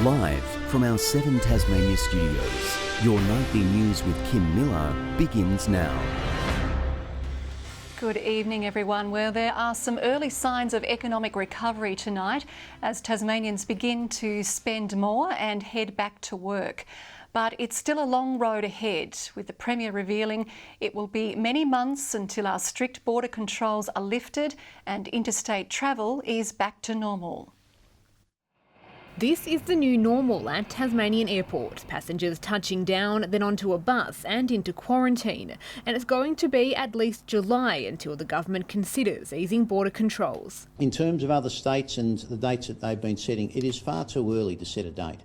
Live from our 7 Tasmania studios, your nightly news with Kim Miller begins now. Good evening, everyone. Well, there are some early signs of economic recovery tonight as Tasmanians begin to spend more and head back to work. But it's still a long road ahead, with the Premier revealing it will be many months until our strict border controls are lifted and interstate travel is back to normal. This is the new normal at Tasmanian Airport. Passengers touching down, then onto a bus and into quarantine. And it's going to be at least July until the government considers easing border controls. In terms of other states and the dates that they've been setting, it is far too early to set a date.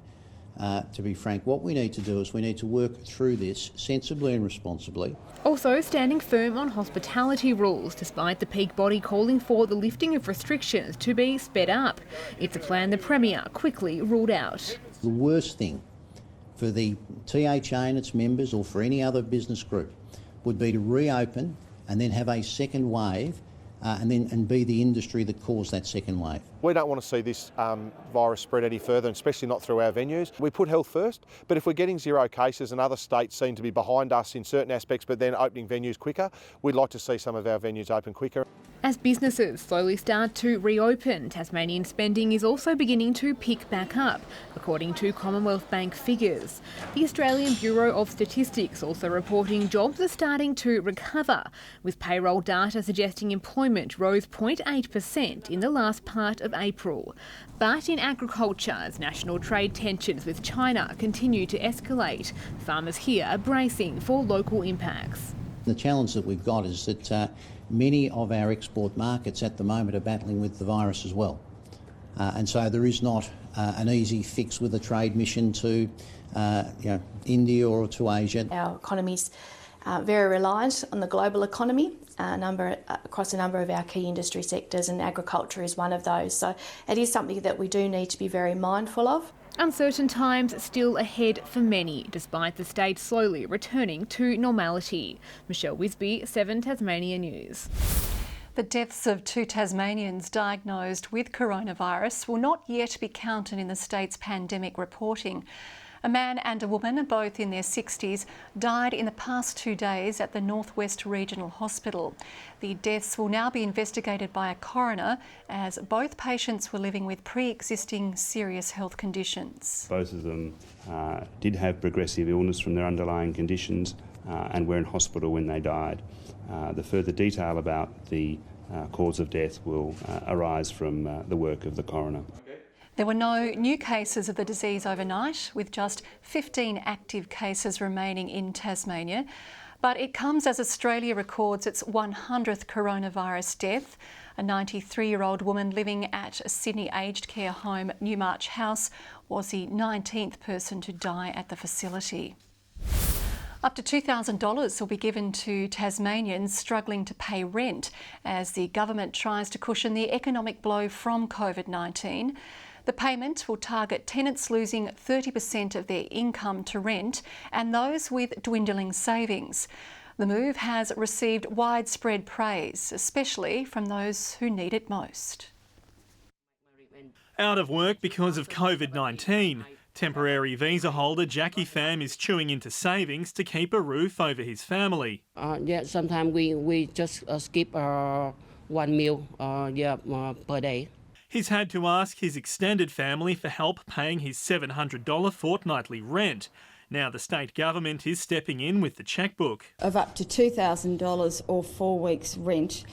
To be frank, what we need to do is we need to work through this sensibly and responsibly. Also standing firm on hospitality rules, despite the peak body calling for the lifting of restrictions to be sped up. It's a plan the Premier quickly ruled out. The worst thing for the THA and its members, or for any other business group, would be to reopen and then have a second wave and be the industry that caused that second wave. We don't want to see this virus spread any further, and especially not through our venues. We put health first, but if we're getting 0 cases and other states seem to be behind us in certain aspects but then opening venues quicker, we'd like to see some of our venues open quicker. As businesses slowly start to reopen, Tasmanian spending is also beginning to pick back up, according to Commonwealth Bank figures. The Australian Bureau of Statistics also reporting jobs are starting to recover, with payroll data suggesting employment rose 0.8% in the last part of April. But in agriculture, as national trade tensions with China continue to escalate, farmers here are bracing for local impacts. The challenge that we've got is that many of our export markets at the moment are battling with the virus as well. And so there is not an easy fix with a trade mission to India or to Asia. Our economy's very reliant on the global economy across a number of our key industry sectors, and agriculture is one of those. So it is something that we do need to be very mindful of. Uncertain times still ahead for many, despite the state slowly returning to normality. Michelle WISBEY, 7 Tasmania News. The deaths of 2 Tasmanians diagnosed with coronavirus will not yet be counted in the state's pandemic reporting. A man and a woman, both in their 60s, died in the past 2 days at the Northwest Regional Hospital. The deaths will now be investigated by a coroner, as both patients were living with pre-existing serious health conditions. Both of them did have progressive illness from their underlying conditions and were in hospital when they died. The further detail about the cause of death will arise from the work of the coroner. There were no new cases of the disease overnight, with just 15 active cases remaining in Tasmania. But it comes as Australia records its 100th coronavirus death. A 93-year-old woman living at a Sydney aged care home, Newmarch House, was the 19th person to die at the facility. Up to $2,000 will be given to Tasmanians struggling to pay rent as the government tries to cushion the economic blow from COVID-19. The payment will target tenants losing 30% of their income to rent and those with dwindling savings. The move has received widespread praise, especially from those who need it most. Out of work because of COVID-19, temporary visa holder Jackie Pham is chewing into savings to keep a roof over his family. Sometimes we just skip 1 meal per day. He's had to ask his extended family for help paying his $700 fortnightly rent. Now the state government is stepping in with the chequebook. Of up to $2,000 or 4 weeks' rent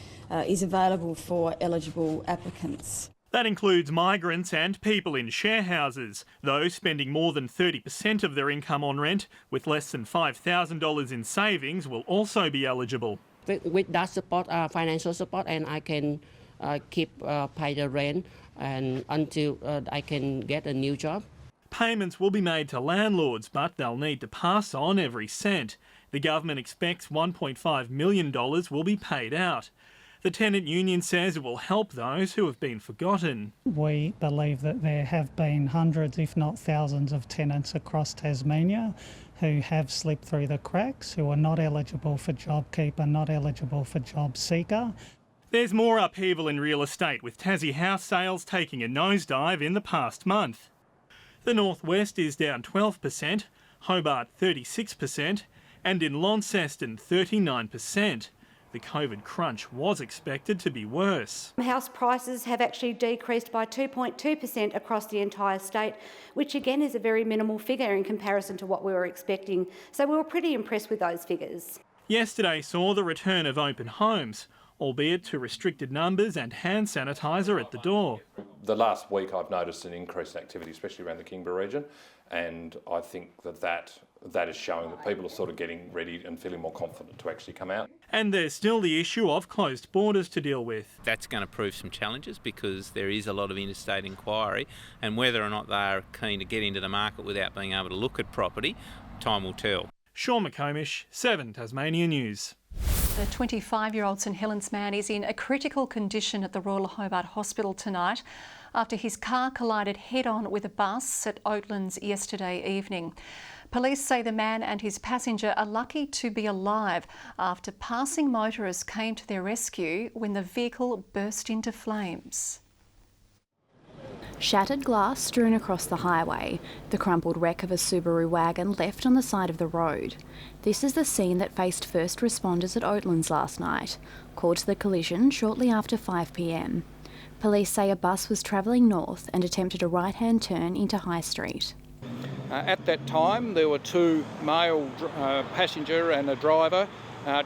is available for eligible applicants. That includes migrants and people in share houses. Those spending more than 30% of their income on rent with less than $5,000 in savings will also be eligible. With that support, financial support, and I can pay the rent and until I can get a new job. Payments will be made to landlords, but they'll need to pass on every cent. The government expects $1.5 million will be paid out. The tenant union says it will help those who have been forgotten. We believe that there have been hundreds, if not thousands, of tenants across Tasmania who have slipped through the cracks, who are not eligible for JobKeeper, not eligible for JobSeeker. There's more upheaval in real estate, with Tassie house sales taking a nosedive in the past month. The northwest is down 12%, Hobart 36%, and in Launceston 39%. The COVID crunch was expected to be worse. House prices have actually decreased by 2.2% across the entire state, which again is a very minimal figure in comparison to what we were expecting. So we were pretty impressed with those figures. Yesterday saw the return of open homes, albeit to restricted numbers and hand sanitiser at the door. The last week I've noticed an increased activity, especially around the Kingborough region, and I think that is showing that people are sort of getting ready and feeling more confident to actually come out. And there's still the issue of closed borders to deal with. That's going to prove some challenges because there is a lot of interstate inquiry, and whether or not they are keen to get into the market without being able to look at property, time will tell. Sean McComish, 7 Tasmania News. The 25-year-old St Helens man is in a critical condition at the Royal Hobart Hospital tonight after his car collided head-on with a bus at OATLANDS yesterday evening. Police say the man and his passenger are lucky to be alive after passing motorists came to their rescue when the vehicle burst into flames. Shattered glass strewn across the highway, the crumpled wreck of a Subaru wagon left on the side of the road. This is the scene that faced first responders at Oatlands last night, called to the collision shortly after 5 p.m. Police say a bus was travelling north and attempted a right-hand turn into High Street. At that time, there were two male passenger and a driver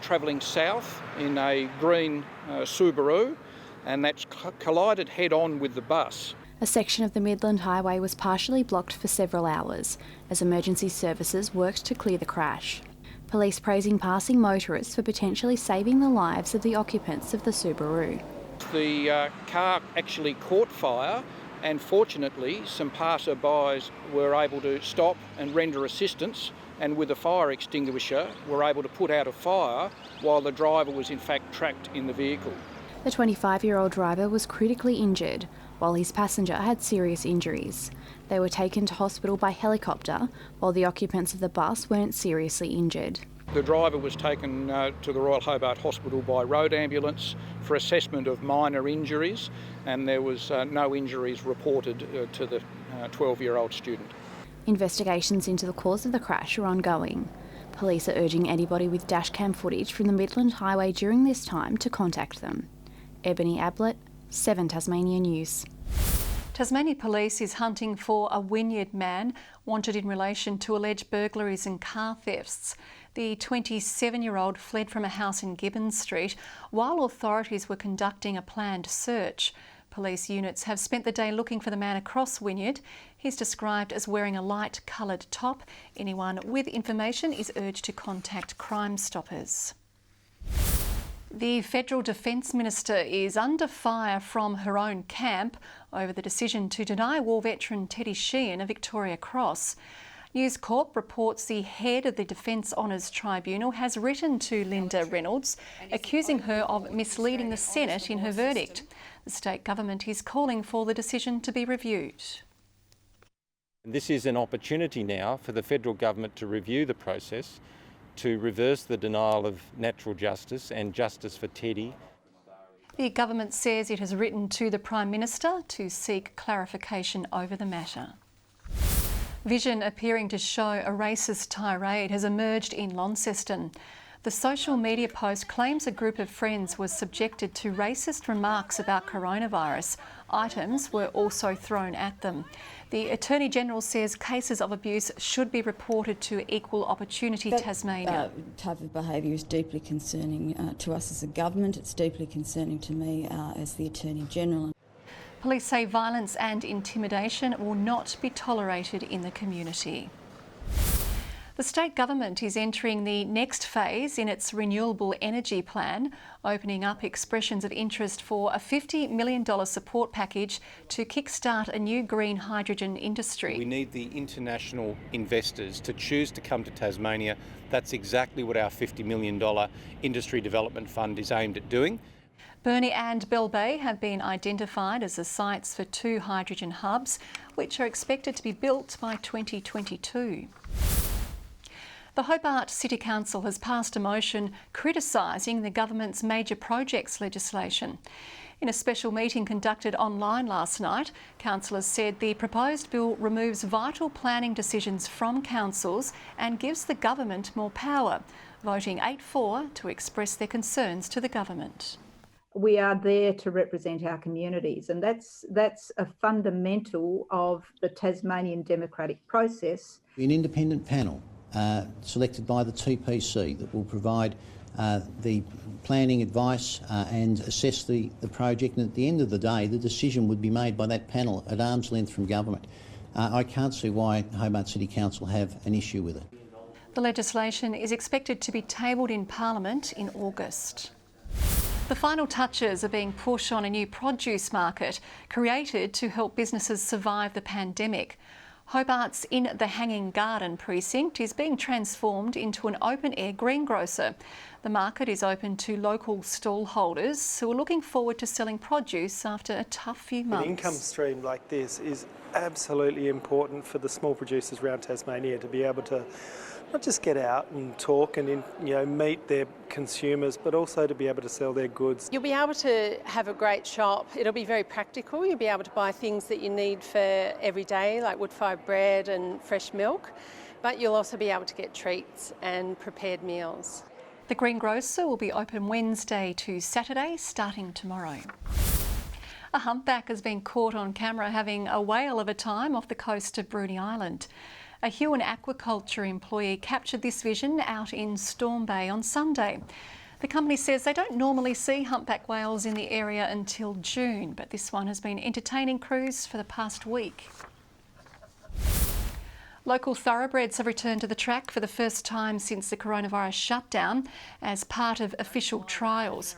travelling south in a green Subaru, and that's collided head-on with the bus. A section of the Midland Highway was partially blocked for several hours as emergency services worked to clear the crash. Police praising passing motorists for potentially saving the lives of the occupants of the Subaru. The car actually caught fire, and fortunately some passer-bys were able to stop and render assistance, and with a fire extinguisher were able to put out a fire while the driver was in fact trapped in the vehicle. The 25-year-old driver was critically injured, while his passenger had serious injuries. They were taken to hospital by helicopter, while the occupants of the bus weren't seriously injured. The driver was taken to the Royal Hobart Hospital by road ambulance for assessment of minor injuries, and there was no injuries reported to the 12-year-old student. Investigations into the cause of the crash are ongoing. Police are urging anybody with dashcam footage from the Midland Highway during this time to contact them. EBONY, ABBLITT, 7 Tasmania News. Tasmania Police is hunting for a Wynyard man wanted in relation to alleged burglaries and car thefts. The 27-year-old fled from a house in Gibbons Street while authorities were conducting a planned search. Police units have spent the day looking for the man across Wynyard. He's described as wearing a light coloured top. Anyone with information is urged to contact Crime Stoppers. The Federal Defence Minister is under fire from her own camp over the decision to deny war veteran Teddy Sheehan a Victoria Cross. News Corp reports the head of the Defence Honours Tribunal has written to Linda Reynolds, accusing her of misleading the Senate in her verdict. The state government is calling for the decision to be reviewed. This is an opportunity now for the federal government to review the process, to reverse the denial of natural justice and justice for Teddy. The government says it has written to the Prime Minister to seek clarification over the matter. Vision appearing to show a racist tirade has emerged in Launceston. The social media post claims a group of friends was subjected to racist remarks about coronavirus. Items were also thrown at them. The Attorney-General says cases of abuse should be reported to Equal Opportunity Tasmania. That type of behaviour is deeply concerning to us as a government. It's deeply concerning to me as the Attorney-General. Police say violence and intimidation will not be tolerated in the community. The state government is entering the next phase in its renewable energy plan, opening up expressions of interest for a $50 million support package to kickstart a new green hydrogen industry. We need the international investors to choose to come to Tasmania. That's exactly what our $50 million industry development fund is aimed at doing. BRUNY and Bell Bay have been identified as the sites for 2 hydrogen hubs, which are expected to be built by 2022. The Hobart City Council has passed a motion criticising the government's major projects legislation. In a special meeting conducted online last night, councillors said the proposed bill removes vital planning decisions from councils and gives the government more power, voting 8-4 to express their concerns to the government. We are there to represent our communities, and that's a fundamental of the Tasmanian democratic process. An independent panel selected by the TPC that will provide the planning advice and assess the project, and at the end of the day the decision would be made by that panel at arm's length from government. I can't see why Hobart City Council have an issue with it. The legislation is expected to be tabled in Parliament in August. The final touches are being pushed on a new produce market created to help businesses survive the pandemic. Hobart's In the Hanging Garden precinct is being transformed into an open-air greengrocer. The market is open to local stall holders who are looking forward to selling produce after a tough few months. An income stream like this is absolutely important for the small producers around Tasmania to be able to not just get out and talk and meet their consumers, but also to be able to sell their goods. You'll be able to have a great shop. It'll be very practical. You'll be able to buy things that you need for every day, like wood-fired bread and fresh milk, but you'll also be able to get treats and prepared meals. The greengrocer will be open Wednesday to Saturday, starting tomorrow. A humpback has been caught on camera having a whale of a time off the coast of BRUNY Island. A Huon aquaculture employee captured this vision out in Storm Bay on Sunday. The company says they don't normally see humpback whales in the area until June, but this one has been entertaining crews for the past week. Local thoroughbreds have returned to the track for the first time since the coronavirus shutdown as part of official trials.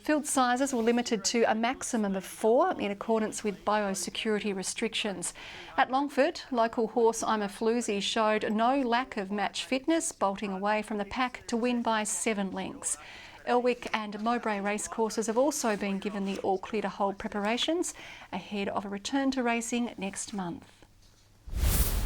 Field sizes were limited to a maximum of 4 in accordance with biosecurity restrictions. At Longford, local horse Imafloozy showed no lack of match fitness, bolting away from the pack to win by 7 lengths. Elwick and Mowbray racecourses have also been given the all clear to hold preparations ahead of a return to racing next month.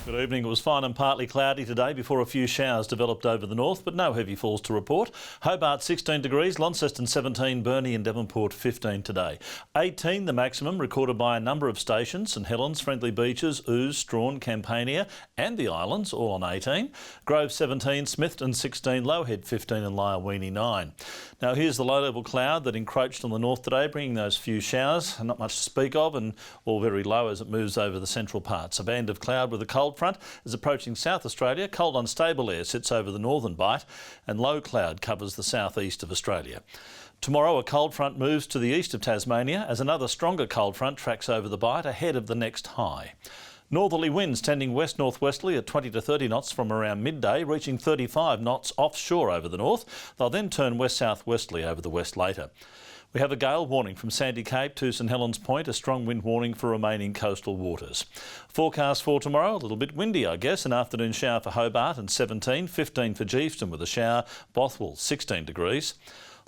Good evening. It was fine and partly cloudy today before a few showers developed over the north, but no heavy falls to report. Hobart 16 degrees, Launceston 17, Burnie and Devonport 15 today. 18 the maximum recorded by a number of stations: St Helens, Friendly Beaches, Ouse, Strawn, Campania and the Islands all on 18. Grove 17, Smithton 16, Lowhead 15 and Lyoweeney 9. Now here's the low-level cloud that encroached on the north today, bringing those few showers. Not much to speak of and all very low as it moves over the central parts. A band of cloud with a cold front is approaching South Australia. Cold unstable air sits over the northern bight and low cloud covers the southeast of Australia. Tomorrow a cold front moves to the east of Tasmania as another stronger cold front tracks over the bight ahead of the next high. Northerly winds tending west-northwesterly at 20 to 30 knots from around midday, reaching 35 knots offshore over the north. They'll then turn west-southwesterly over the west later. We have a gale warning from Sandy Cape to St Helens Point, a strong wind warning for remaining coastal waters. Forecast for tomorrow, a little bit windy I guess, an afternoon shower for Hobart and 17, 15 for Geefston with a shower, Bothwell 16 degrees.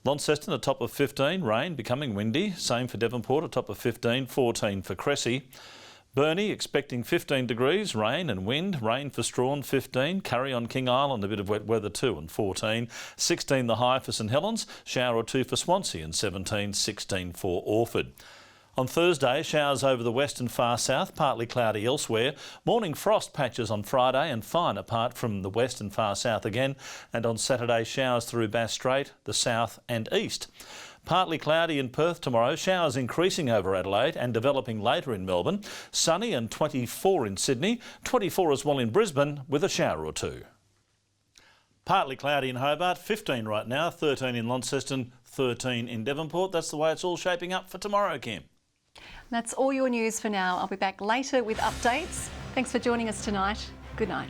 Launceston a top of 15, rain becoming windy, same for Devonport a top of 15, 14 for Cressy. Burnie expecting 15 degrees, rain and wind. Rain for Strawn 15, Curry on King Island a bit of wet weather too and 14. 16 the high for St Helens, shower or 2 for Swansea and 17, 16 for Orford. On Thursday, showers over the west and far south, partly cloudy elsewhere. Morning frost patches on Friday and fine apart from the west and far south again. And on Saturday, showers through Bass Strait, the south and east. Partly cloudy in Perth tomorrow, showers increasing over Adelaide and developing later in Melbourne. Sunny and 24 in Sydney, 24 as well in Brisbane with a shower or 2. Partly cloudy in Hobart, 15 right now, 13 in Launceston, 13 in Devonport. That's the way it's all shaping up for tomorrow, Kim. That's all your news for now. I'll be back later with updates. Thanks for joining us tonight. Good night.